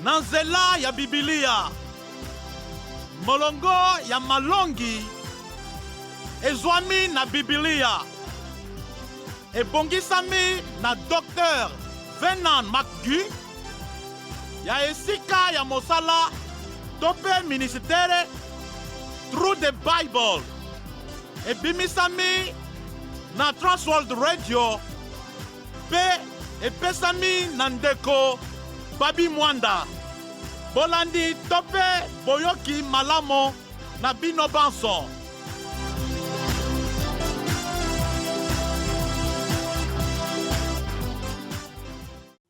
na nzela ya Bibilia. Molongo ya malongi ezwami na Bibilia. Ebongisami na Dr. Venan McGee ya esika ya mosala tope ministere Through the Bible. Ebimisami na Transworld Radio pe epesami na ndeko Babi Mwanda. Bolandi tope boyoki malamo na bino banso.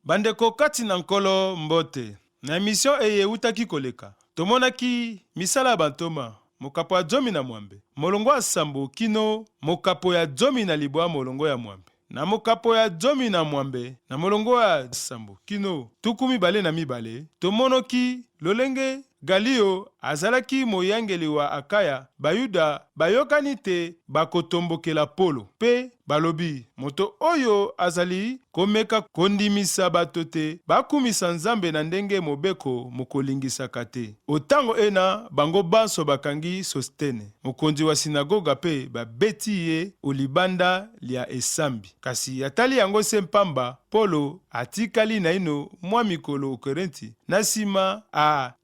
Bandeko kati na nkolo mbote. Na emission eyewutaki koleka. Tomonaki misala bantoma. Mokapo ya zomi na mwambe. Molongo ya sambo kino mokapo ya zomi na libwa molongo ya mwambe. Na mokapo ya zomi na mwambe. Na molongo ya sambo kino tukumi bale na mibale. Tomonoki lolenge Galio azalaki moyangeli wa Akaya. Bayuda bayokani te bakotombokela Polo. Pe balobi moto oyo azali komeka kondimisa bato te bakumisa nzambe na ndenge mobeko mokolingisaka te. Otango ena bango banso bakangi Sostene mokonzi wa sinagoga pe babeti ye olibanda lia esambi. Kasi atali yango sempamba Polo atikali na ino mwa mikolo okorenti na sima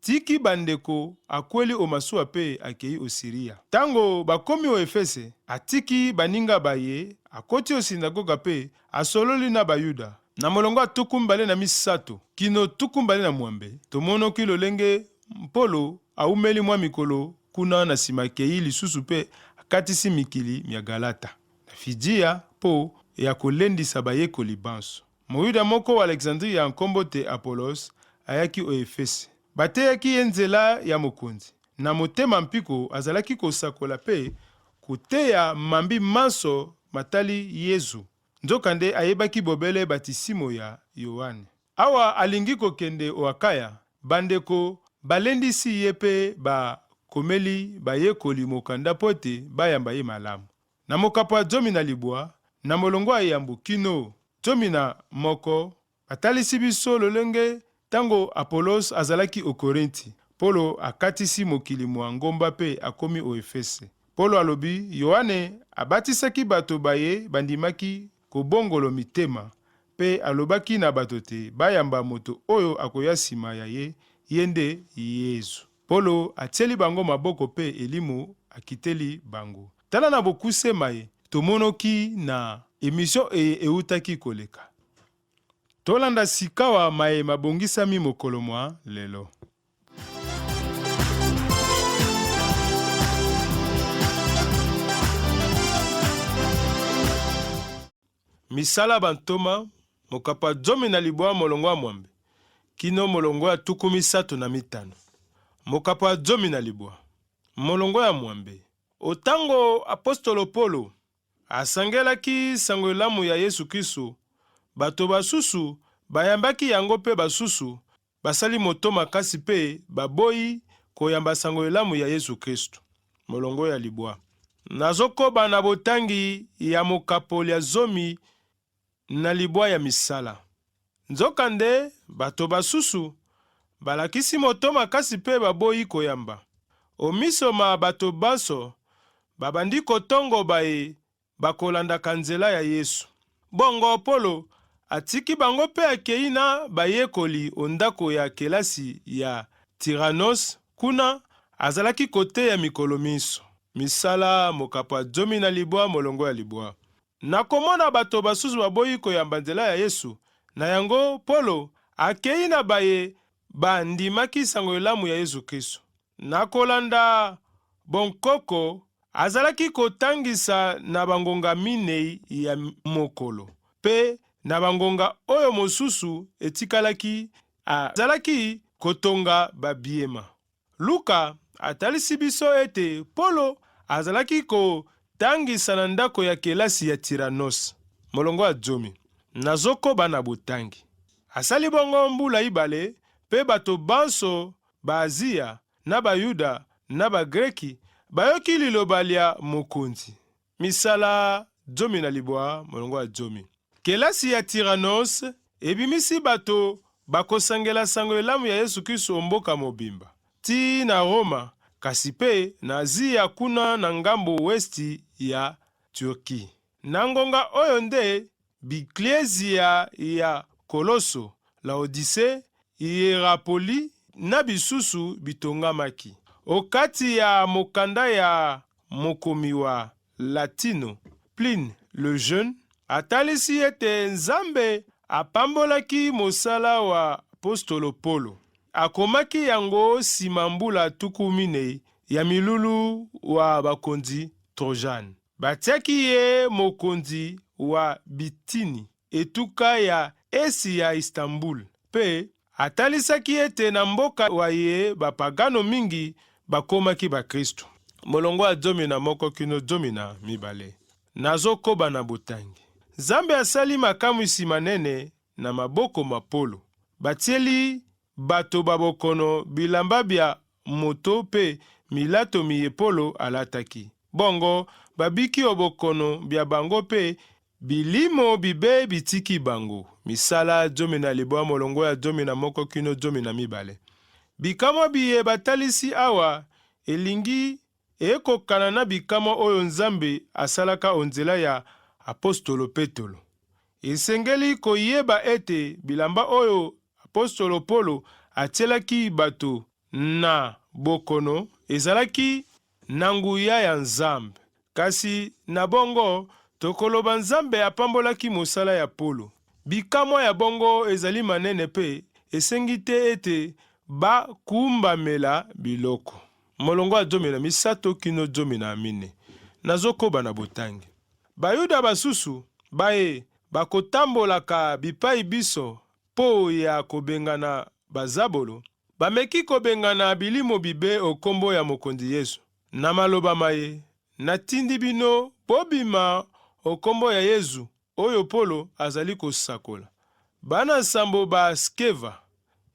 tiki bandeko akweli omasuwa pe akei osiria. Tango bakomi o Efese atiki baninga baye akoti o sinagoga pe asololi na bayuda. Na molongo tukumbale na misato kino tukumbale na mwambe tomonoki lolenge Polo aumeli mwa mikolo kuna na sima kei lisusu pe akatisi mikili mia Galata na Fidia po ya kolendisa bayekoli banso. Moyuda moko wa Alexandria nkombo te Apolos ayaki o Efese. Bateyaki ye nzela ya mokonzi. Na motema mpiko azalaki kosakola pe kuteya mambi manso matali Yesu. Nzokande ayebaki bobele batisimo ya Yohane. Awa alingi kokende o Akaya, bandeko balendisi ye pe komeli bayekoli mokanda pote bayamba ye malamu. Na mokapo ya zomi na libwa, na molongo ya yambu kino zomi na moko, atalisi biso lolenge tango Apolos azalaki o Korinti. Polo akatisi mokili mwa ngomba pe akomi o Efese. Polo alobi Yohane abatisaki bato baye bandimaki kobongolo mitema pe alobaki na bato te bayamba moto oyo akoya sima ya ye yende Yesu. Polo atieli bango maboko pe elimu akiteli bango. Tala na bokuse maye tomonoki na emission eutaki koleka. Tolanda sikawa maye mabongisami mokolo mwa lelo. Misala bantoma mokapa zomi na libwa molongo ya mwambe kino molongo ya tukumi sato na mitano. Mokapa zomi na libwa molongo ya mwambe. Otango apostolo Polo asangelaki sango elamu ya Yesu Kristo, bato basusu bayambaki yango pe basusu basali moto makasi pe baboyi koyamba sango elamu ya Yesu Kristo. Molongo ya libwa. Nazokoba na botangi ya mokapoli ya zomi na libwa ya misala. Nzokande bato basusu balakisi moto makasi pe baboyi koyamba. Omiso ma bato baso babandi kotongo baye bakolandaka nzela ya Yesu. Bongo Polo atiki bango pe akei na bayekoli ondako ya kelasi ya Tiranos kuna azalaki kote ya mikolo miso. Misala mokapo zomi na libwa molongo ya libwa. Nakomona bato basusu baboyi koyamba nzela ya Yesu. Na yango Polo akei na baye bandimaki sango elamu ya Yesu Kristo. Nakolanda bonkoko azalaki kotangisa na bangonga minei ya mokolo. Pe na bangonga oyo mosusu etikalaki azalaki kotonga babiema. Luka atalisi biso ete Polo azalaki kotangisa na ndako ya kelasi ya Tiranos. Molongo ya zomi. Nazokoba na botangi. Asali bongo mbula ibale pe bato banso ba Azia na Bayuda na Bagreki bayoki liloba lia mokonzi. Misala zomi na libwa molongo ya zomi. Kelasi ya Tiranos ebimisi bato bakosangela sango elamu ya Yesu Kristo mboka mobimba ti na Roma, kasi pe na Azia kuna na ngambo westi ya Turki. Na ngonga oyo nde biklezia ya Koloso, Laodise, Hierapoli na bisusu bitongamaki. Okati ya mokanda ya mokomi wa Latino, Pline le Jeune, atalisi ete Nzambe apambolaki mosala wa apostolo Polo. Akomaki yango nsima mbula tuku minei ya milulu wa bakonzi Trojan. Batiaki ye mokonzi wa Bitini, etuka ya esi ya Istanbul, pe atalisaki ete na mboka wa ye bapagano mingi bakomaki bakristo. Molongo ya 11 kino 12. Nazokoba na botangi. Nzambe asali makamwisi manene na maboko ma Polo. Batieli bato babokono bilamba bya moto pe milato miye Polo alataki. Bongo babiki obokono bya bango pe bilimo bibe bitiki bango. Misala 11 molongo ya 11 kino 12. Bikamwa biye batalisi awa elingi ekokana na bikamwa oyo Nzambe asalaka onzela ya apostolo Petolo. Esengeli koyeba ete bilamba oyo apostolo Polo atielaki bato na bokono ezalaki na nguya ya Nzambe. Kasi na bongo tokoloba Nzambe apambolaki mosala ya Polo. Bikamwa ya bongo ezali manene pe esengi te ete bakumbamela biloko. Molongo ya 13 kino 14. Nazokoba na botangi. Bayuda basusu baye bakotambolaka bipai biso po ya kobengana bazabolo, bameki kobengana bilimo bibe okombo ya mokonzi Yesu. Na maloba maye, natindi bino bobima okombo ya Yesu oyo Polo azali kosakola. Bana sambo ba Skeva,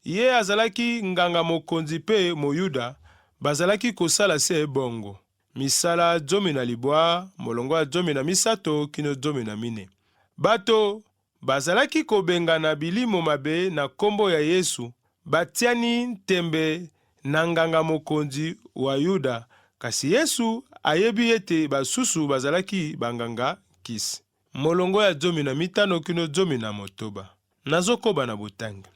ye azalaki nganga mokonzi pe moyuda, bazalaki kosala se bongo. Misala 12 molongo ya 13 kino 14. Bato bazalaki kobengana bilimo mabe na kombo ya Yesu, batiani tembe na nganga mokonzi wa Yuda, kasi Yesu ayebi ete basusu bazalaki banganga kisi. Molongo ya 15 kino 19. Nazokoba na botangi.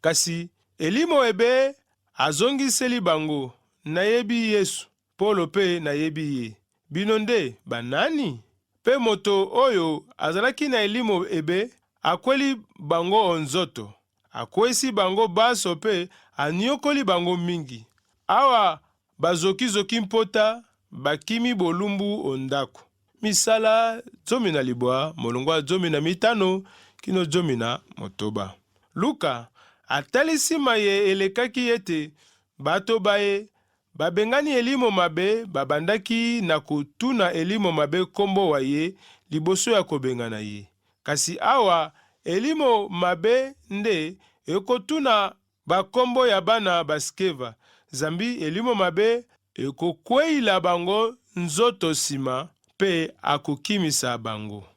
Kasi elimo ebe azongiseli bango, nayebi Yesu, Polo pe nayebi ye. Bino nde banani? Pe moto oyo azalaki na elimo ebe akweli bango onzoto, akwesi bango baso pe aniokoli bango mingi. Awa bazoki mpota bakimi bolumbu ondako. Misala 11 molongo ya 15 kino 19. Luka atalisi maye elekaki ete bato baye babengani elimo mabe babandaki na kutuna elimo mabe kombo wa ye liboso ya kobengana ye. Kasi awa elimo mabe nde ekotuna bakombo ya bana baskeva. Zambi elimo mabe ekokweila bango nzoto sima pe akokimisa bango.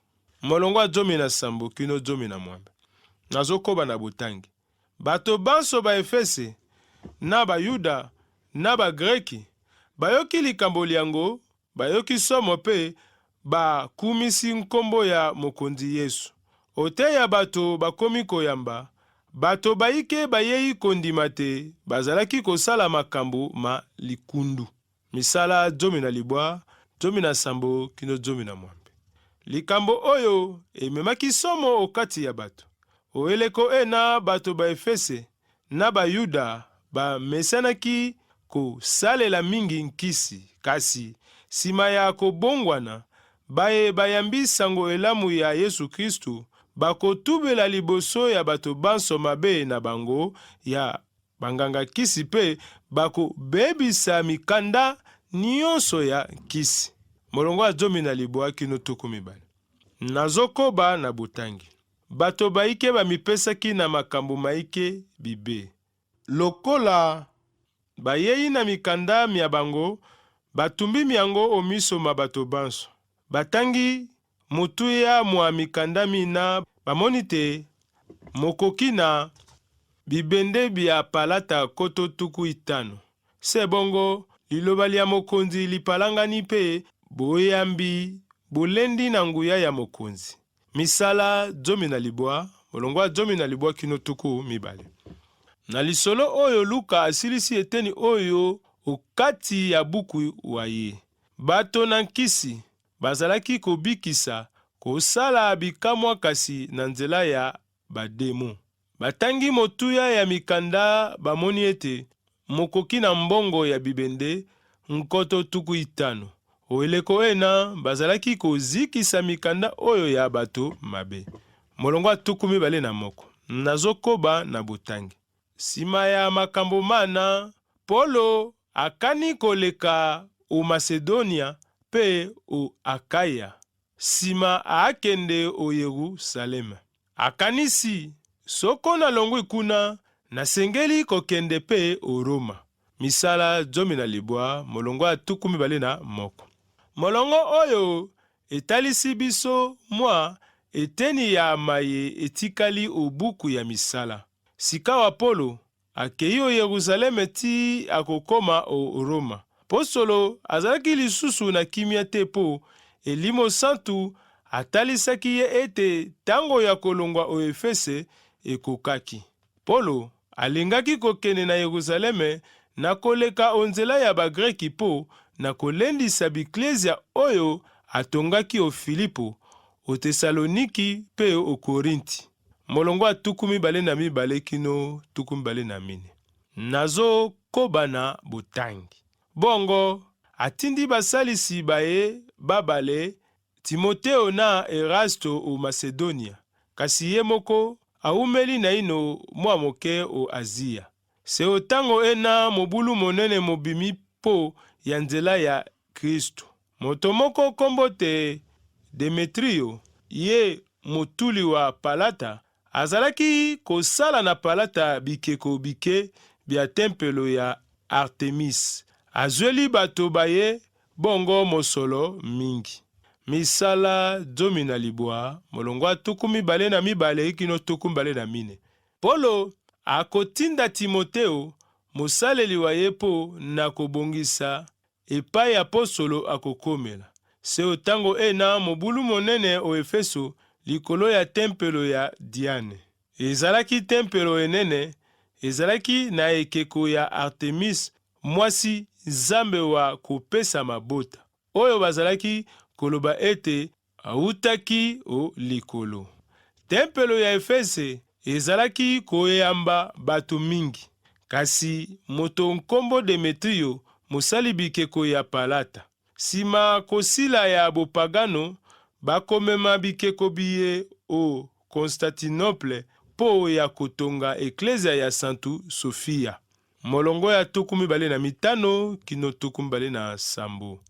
Molongo ya 17 kino 18. Nazokoba na botangi. Bato banso ba Efese na ba Yuda na ba Greki bayoki likambo liango, bayoki somo pe bakumisi nkombo ya mokonzi Yesu. Oteya bato bakomi koyamba, bato baike bayei kondima te, bazalaki kosala makambo ma likundu. Misala 17 kino 19. Likambo oyo ememaki somo okati ya bato. Oeleko na bato ba Efese na ba Yuda bamesanaki kosalela mingi nkisi, kasi sima ya kobongwana baye bayambi sango elamu ya Yesu Kristu, bakotubela liboso ya bato banso mabe na bango ya banganga kisi pe bakobebisa mikanda nyonso ya kisi. Molongo ya 12 kino 12. Nazokoba na botangi. Bato baike bamipesaki na makambo maike bibe. Lokola bayei na mikanda mia bango, batumbi miango omiso ma bato banso. Batangi mutu ya mwa mikanda mina, bamoni te mokoki na bibende bia palata koto tuku itano. Se bongo liloba lia mokonzi lipalangani pe boyambi bolendi na nguya ya mokonzi. Misala zomi na libwa, molongwa zomi na libwa kino tuku mibale. Na lisolo oyo Luka asilisi eteni oyo okati ya buku wa ye. Bato na nkisi bazalaki kobikisa kosala bikamwa kasi na nzela ya bademo. Batangi motuya ya mikanda bamoni ete mokoki na mbongo ya bibende nkoto tuku itano. Oeleko ena bazalaki kozikisa mikanda oyo ya bato mabe. Molongwa tuku mibale na moko. Nazokoba na botangi. Sima ya makambo mana, Polo akani koleka o Macedonia pe o Akaya. Sima akende o Yerusalema. Akanisi soko na longwe kuna nasengeli kokende pe o Roma. Misala zomi na libwa molongwa tuku mibale na moko. Molongo oyo etalisi biso mwa eteni ya maye etikali o buku ya misala. Sika wa Polo akei o Yerusaleme ti akokoma o Roma. Posolo azalaki lisusu na kimia te po Elimo Santu atalisaki ye ete tango ya kolongwa o Efese ekokaki. Polo alingaki kokende na Yerusaleme na koleka onzela ya bagreki po na kolendisa biklezia oyo atongaki o Filipo, o Tesaloniki pe o Korinti. Molongwa tuku mibale na mibale kino tuku mibale na mine. Nazo kobana botangi. Bongo atindi basalisi baye babale Timoteo na Erasto o Macedonia. Kasi ye moko aumeli na ino mwa moke o Azia. Se otango ena mobulu monene mobimi po ya nzela ya Kristo. Moto moko kombo te Demetrio, ye motuli wa palata, azalaki kosala na palata bikeko bike bia tempelo ya Artemis. Azweli bato baye bongo mosolo mingi. Misala zomi na libwa, molongwa tuku mibale na mibale kino tuku mbale na mine. Polo akotinda Timoteo mosaleli wa ye po na kobongisa epai apostolo akokomela. Se otango ena mobulu monene o Efeso likolo ya tempelo ya Diane. Ezalaki tempelo enene, ezalaki na ekeko ya Artemis, mwasi zambe wa kopesa mabota. Oyo bazalaki koloba ete autaki o likolo. Tempelo ya Efese ezalaki koyamba bato mingi. Kasi moto nkombo Demetrio mosali bikeko ya palata. Sima kosila ya bopagano bakomema bikeko biye o Konstantinople po ya kotonga eklezia ya Santu Sofia. Molongo ya tuku mibale na mitano kino tuku mibale na sambo.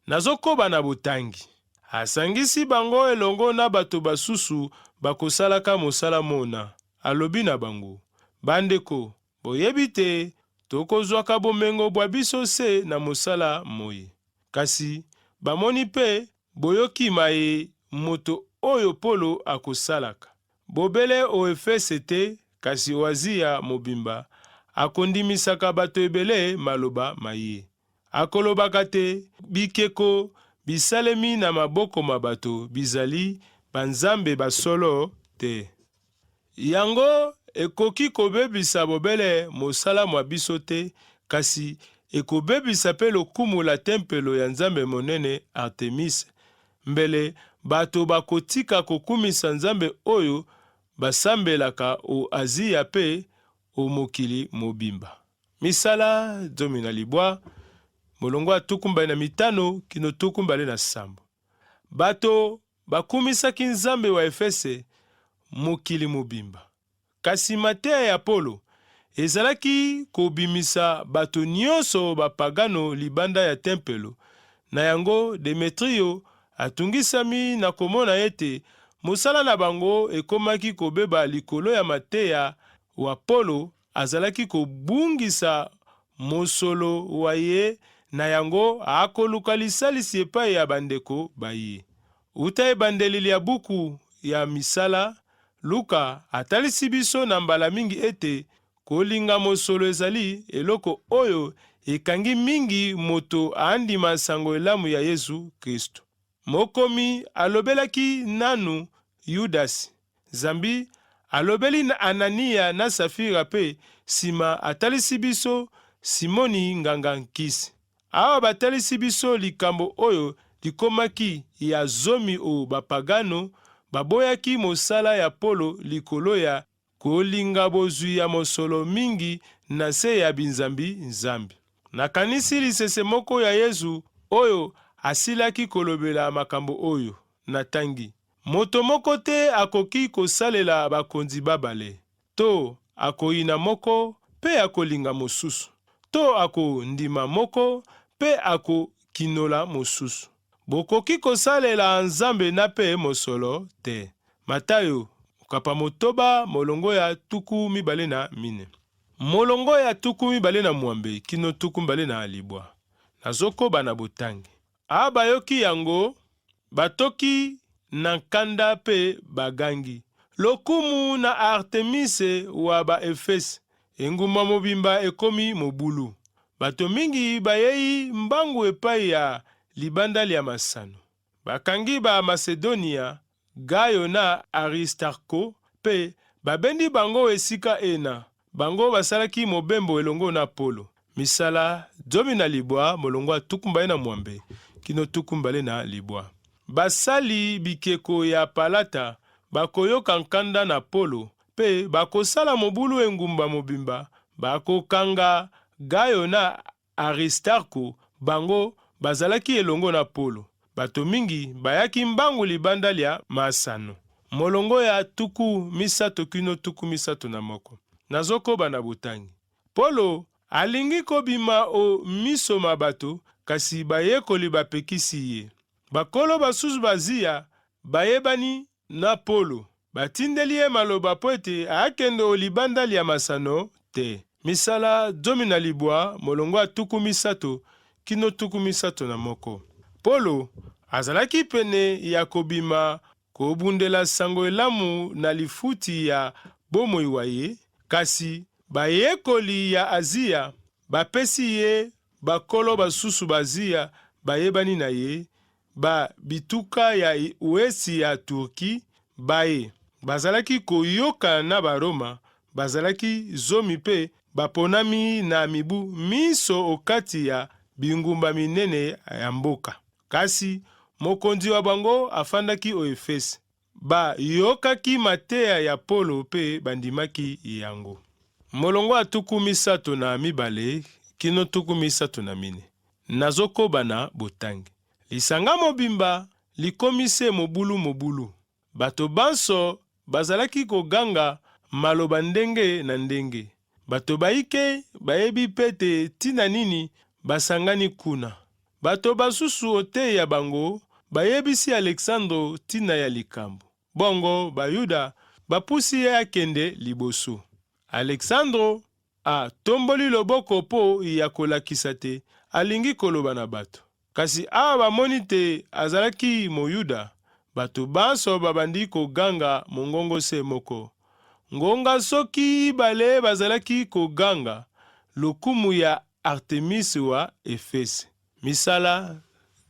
Nazokoba na botangi. Asangisi bango elongo na bato basusu bakosalaka mosala mona. Alobi na bango. Bandeko, boyebi te tokozwaka bomengo bwa biso se na mosala moye. Kasi bamoni pe boyoki maye moto oyo Polo akosalaka. Bobele o Efese te, kasi o Azia mobimba akondimisaka bato ebele maloba maye. Akolobaka te bikeko bisalemi na maboko mabato bizali banzambe basolo te. Yango ekoki kobebisa bobele mosala mwa biso te, kasi ekobebisa pe lokumu la tempelo ya nzambe monene Artemis, mbele bato bakotika kokumisa nzambe oyo basambelaka o Azia pe o mokili mobimba. Misala zomi na libwa, molongwa tuku mbale na mitano kino tuku mbale na sambo. Bato bakumisaki nzambe wa Efese mokili mobimba. Kasi mateya ya Polo ezalaki kobimisa bato nyonso bapagano libanda ya tempelo. Na yango Demetrio atungisami na komona ete mosala na bango ekomaki kobeba likolo ya mateya wa Polo, azalaki kobungisa mosolo wa ye, na yango akoluka lisalisi epai ya bandeko baye. Uta ebandeli ya buku ya misala, Luka atalisi biso na mbala mingi ete kolinga mosolo ezali eloko oyo ekangi mingi moto aandima sango elamu ya Yesu Kristo. Mokomi alobelaki nanu Yudasi. Zambi alobeli na Anania na Safira pe sima atalisi biso Simoni nganga nkisi. Awa batalisi biso likambo oyo likomaki ya zomi o bapagano baboyaki mosala ya Polo likolo ya kolinga bozwi ya mosolo mingi na se ya binzambi nzambi. Nakanisi lisese moko ya Yesu oyo asilaki kolobela makambo oyo na tangi. Moto moko te akoki kosalela bakonzi babale. To akoyina moko pe akolinga mosusu. To akondima moko pe akokinola mosusu. Bokoki kosalela nzambe na pe mosolo te. Matayo mokapa motoba molongo ya tuku mibale na mine. Molongo ya tuku mibale na mwambe kino tuku mibale na libwa. Nazokoba na botangi. Abayoki yango batoki na nkanda pe bagangi. Lokumu na Artemise wa ba Efese. Engumba mobimba ekomi mobulu. Bato mingi bayei mbangu epai ya libanda lia masano. Bakangi ba Macedonia, Gayo na Aristarko pe babendi bango esika ena. Bango basalaki mobembo elongo na Polo. Misala zomi na libwa molongo tukumbale na mwambe kino tukumbale na libwa. Basali bikeko ya palata bakoyoka nkanda na Polo pe bakosala mobulu engumba mobimba bakokanga Gayo na Aristarko bango bazalaki elongo na Polo. Bato mingi bayaki mbangu libanda lia masano. Molongo ya tuku misato kino tuku misato na moko. Nazokoba na botangi. Polo alingi kobima o miso mabato kasi bayekoli bapekisi ye. Bakolo basusu bazia bayebani na Polo. Batindeli ye maloba po ete akende o libanda lia masano te. Misala zomi na libwa molongo ya tuku misato kino tuku misato na moko. Polo azalaki pene ya kobima kobundela sango elamu na lifuti ya bomoi wa ye, kasi bayekoli ya Azia bapesi ye bakolo basusu bazia bayebani na ye, ba bituka ya uesi ya Turki baye. Bazalaki koyoka na Baroma, bazalaki zomi pe baponami na mibu miso okati ya bingumba minene ya mboka. Kasi mokonzi wa bango afandaki o Efese. Ba yokaki mateya ya Polo pe bandimaki yango. Molongo atuku misato na mibale kino tuku misato na mine. Nazokoba na botangi. Lisanga mobimba likomise mobulu. Bato banso bazalaki koganga maloba ndenge na ndenge. Bato baike bayebi pete tina nini basangani kuna. Bato basusu ote ya bango bayebisi Alexandro tina ya likambo. Bongo bayuda bapusi ye akende liboso. Alexandro tomboli loboko po ya kolakisa te alingi koloba na bato. Kasi awa bamoni te azalaki moyuda, bato banso babandi koganga mongongo se moko. Ngonga soki bale bazalaki koganga lokumu ya Artemis wa Efese. Misala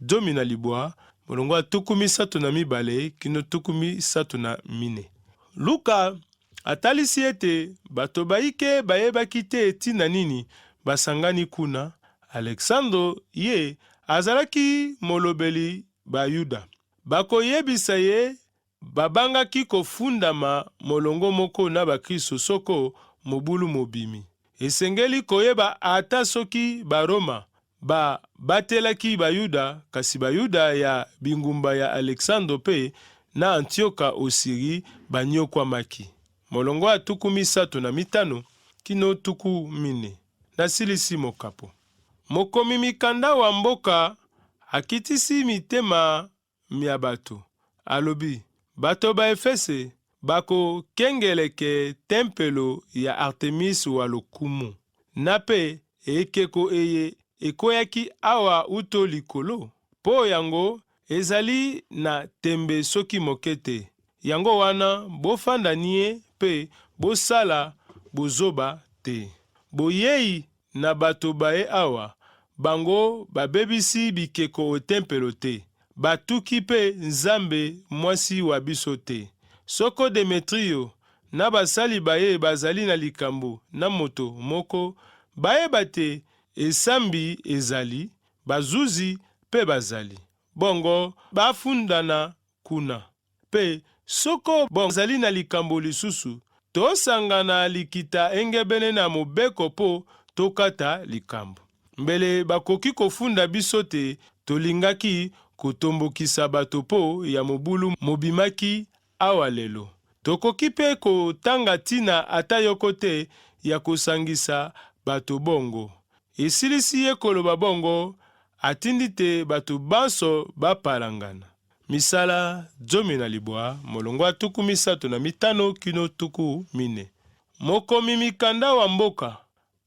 zomi na libwa molongo tuku misato na mibale kino tuku misato na mine. Luka atalisi ete bato baike bayebaki te tina nini basangani kuna. Alexandro ye azalaki molobeli bayuda. Bakoyebisa ye babangaki kofundama molongo moko na bakristo soko mobulu mobimi. Esengeli koyeba ata soki Baroma batelaki bayuda, kasi bayuda ya bingumba ya Alexandro pe na Antioka osiri banyokwamaki. Molongo ya tuku misato na mitano kino tuku mine. Nasilisi mokapo. Mokomi mikanda wa mboka akitisi mitema mia bato. Alobi, bato ba Efese bako kengeleke tempelo ya Artemis wa lokumu. Nape ekeko eye ekoyaki awa uto likolo. Po yango ezali na tembe soki mokete. Yango wana bofanda nie pe bosala bozoba te. Boyei na bato baye awa, bango babebisi bikeko o tempelo te. Batuki pe Nzambe mwasi wa biso te. Soko Demetrio na basali baye bazali na likambo na moto moko, bayeba te esambi ezali, bazuzi pe bazali. Bongo bafundana kuna. Pe soko bazali na likambo lisusu, tosangana likita engebene na mobeko po tokata likambo. Mbele bakoki kofunda biso te, tolingaki kotombokisa bato po ya mobulu mobimaki awa lelo. Tokoki pe kotanga tina ata yoko te ya kosangisa bato bongo. Esilisi ye koloba bongo, atindi te bato banso bapalangana. Misala 15 molongo tuku 35 kino tuku 4. Mokomi mikanda wa mboka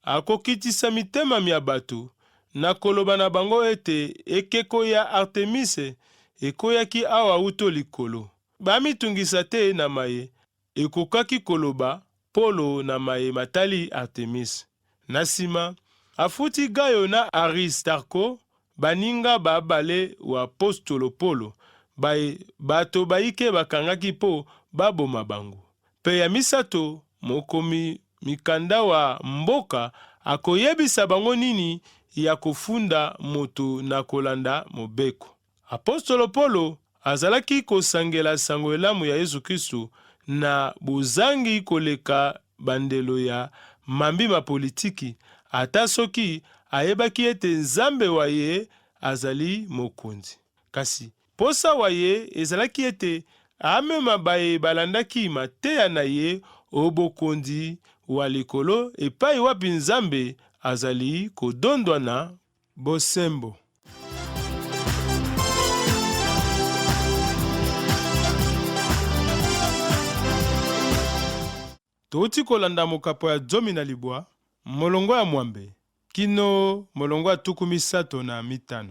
akokitisa mitema mia bato na koloba na bango ete ekeko ya Artemise ekoyaki awa uto likolo. Bamitungisa te na maye, ekokaki koloba Polo na maye matali Artemise. Na sima, afuti Gayo na Aristarko, baninga babale wa apostolo Polo, bato baike bakangaki po baboma bango. Pe ya misato, mokomi mikanda wa mboka akoyebisa bango nini ya kofunda moto na kolanda mobeko. Apostolo Polo azalaki kosangela sango elamu ya Yesu Kristu na bozangi koleka bandelo ya mambima politiki, ata soki ayebaki ete Nzambe wa ye azali mokonzi. Kasi posa wa ye ezalaki ete amema baye balandaki mateya na ye obokondi wa likolo epai wapi Nzambe azali kodondwa na bosembo. Touti kolanda mokapo ya 15 molongo ya mwambe kino molongo ya tuku 35.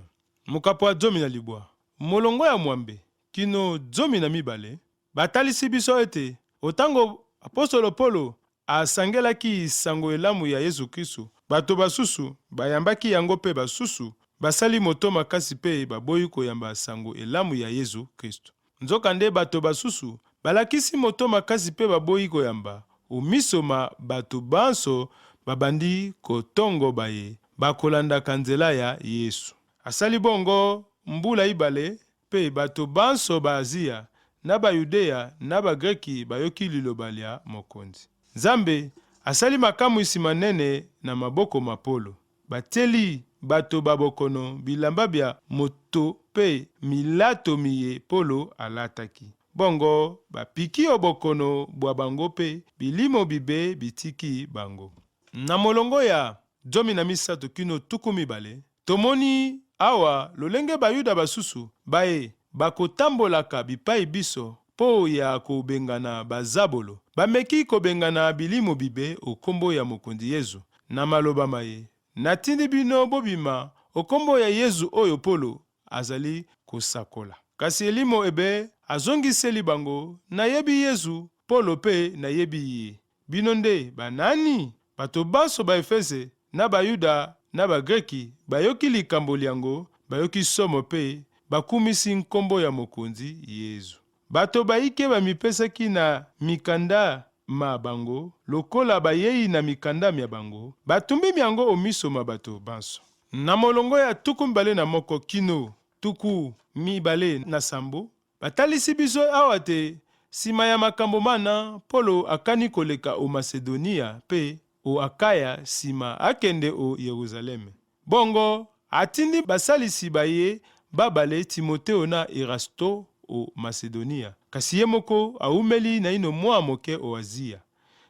Mokapo ya 15 molongo ya mwambe kino 12. Batalisi biso ete otango apostolo Polo asangelaki sango elamu ya Yesu Kristu, bato basusu bayambaki yango pe basusu basali moto makasi pe baboyi koyamba sango elamu ya Yesu Kristu. Nzokande bato basusu balakisi moto makasi pe baboyi koyamba umisoma bato banso babandi kotongo baye bakolandaka nzela ya Yesu. Asali bongo mbula ibale pe bato banso ba Azia na ba Yudea na ba Greki bayoki liloba lya mokonzi. Nzambe asali makamu isima nene na maboko mapolo. Bateli bato babokono bilamba bya moto pe milato miye Polo alataki. Bongo bapiki obokono bwa bango pe bilimo bibe bitiki bango. Na molongo ya 13 kino tuku 2, tomoni awa lolenge bayuda basusu baye bakotambolaka bipai biso po ya kobengana bazabolo. Bameki kobengana bilimo bibe okombo ya mokonzi Yesu. Na maloba maye, natindi bino bobima okombo ya Yesu oyo Polo azali kosakola. Kasi elimo ebe azongiseli bango, nayebi Yesu, Polo pe nayebi ye. Bino nde banani? Bato banso ba Efese na bayuda na bagreki bayoki likambo liango, bayoki somo pe bakumisi nkombo ya mokonzi Yesu. Bato baike bamipesaki na mikanda ma bango, lokola bayei na mikanda mia bango, batumbi miango omiso ma bato banso. Na molongo ya tuku 21 kino tuku 27, batalisi biso awa te, sima ya makambo mana, Polo akani koleka o Macedonia pe o Akaya sima akende o Yerusaleme. Bongo atindi basalisi baye babale Timoteo na Erasto o Macedonia. Kasi ye moko aumeli na ino mwa moke o Azia.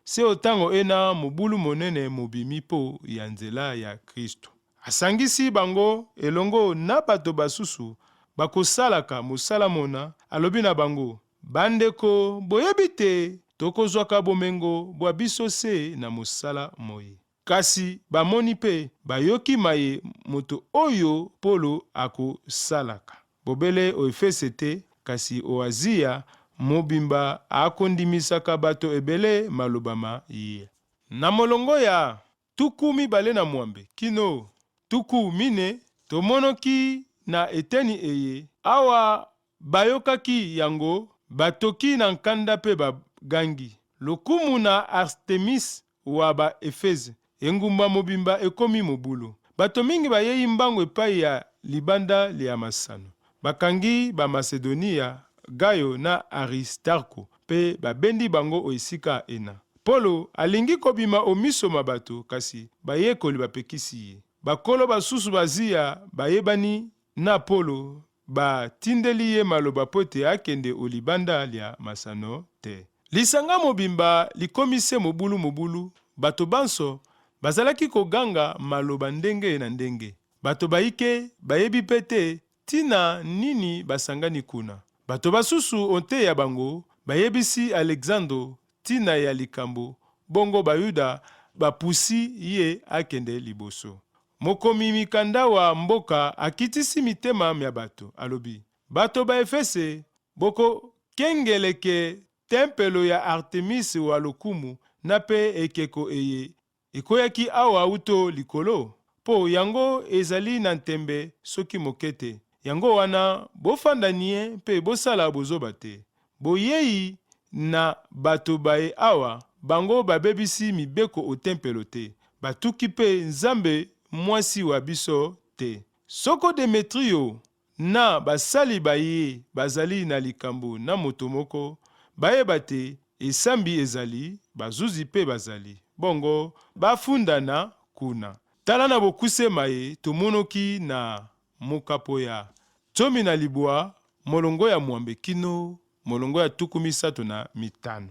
Se otango ena mobulu monene mobimi po ya nzela ya Kristo. Asangisi bango elongo na bato basusu bakosalaka mosala mona, alobi na bango, bandeko boyebi te tokozwaka bomengo bwa biso se na mosala moye. Kasi bamoni pe bayoki maye moto oyo Polo akosalaka. Bobele o Efese te, kasi o Azia mobimba akondimisaka bato ebele malobama ye. Na molongo ya tuku mibale na mwambe kino tuku mine tomonoki na eteni eye awa bayokaki yango batoki na nkanda pe bagangi lokumu na Artemis wa ba Efeze engumba mobimba ekomi mobulu. Bato mingi bayei mbango epai ya libanda lia masano. Bakangi ba Macedonia, Gayo na Aristarko pe babendi bango oisika ena. Polo alingi kobima omiso mabato kasi bayekoli bapekisi ye. Bakolo basusu bazia bayebani na Polo batindeli ye maloba pote akende olibanda lia masano te. Lisanga mobimba likomise mobulu bato banso bazalaki koganga maloba ndenge na ndenge. Bato baike bayebi pete tina nini basangani kuna. Bato basusu onte ya bango bayebisi Alexandro tina ya likambo bongo bayuda bapusi ye akende liboso. Mokomi mikanda wa mboka akitisi mitema mya bato alobi bato ba Efese boko kengeleke tempelo ya Artemis wa lokumu na pe ekeko eye ekoyaki awa uto likolo po yango ezali na ntembe soki mokete yango wana bofanda nie pe bosala bozoba te boyei na bato bae awa bango babebisi mibeko o tempelo te batuki pe nzambe mwasi wa biso te soko Demetrio na basali baye bazali na likambo na moto moko bayeba te esambi ezali bazuzi pe bazali bongo bafundana kuna. Tala na bokuse maye tomonoki na mokapo ya 15 molongo ya mwambe kino molongo ya 35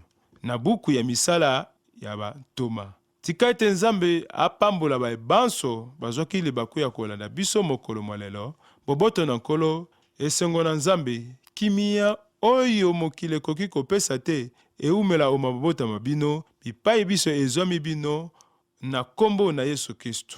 na buku ya misala ya bantoma. Tika ete Nzambe apambola baebanso bazwaki libaku ya kolanda biso mokolo mwalelo boboto na nkolo esengo na Nzambe kimia oyo mokili ekoki kopesa te eumela omabobota mabino bipai biso ezwami bino na kombo na Yesu Kristo.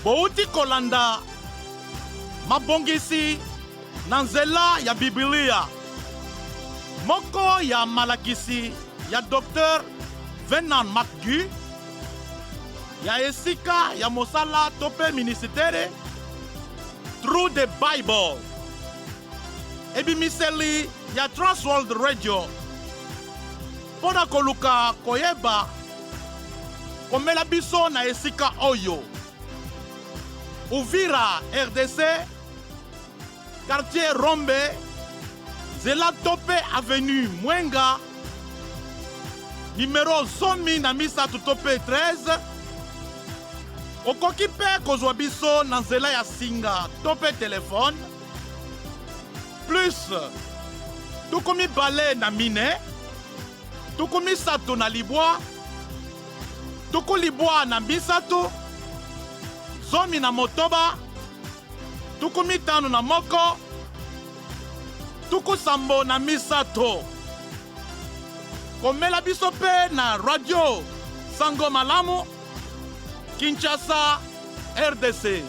Bouti kolanda mabongisi na nzela ya Biblia moko ya malakisi ya Dr. Vernon McGee ya esika ya mosala tope ministere Through the Bible ebimiseli ya Transworld Radio pona koluka koyeba komela biso na esika oyo Uvira, RDC, quartier Rombe, Zela Tope Avenue Mwenga, numéro 100 na misa Tope 13, okoki pe kozwa biso na nzela ya singa Tope téléphone, plus tukomi bale na mine, tukomi sato na libwa, tuko libwa na bisato, zomi na motoba, tuku mitano na moko, tuku sambo na misato. Komela biso pe na radio Sango Malamu, Kinshasa, RDC.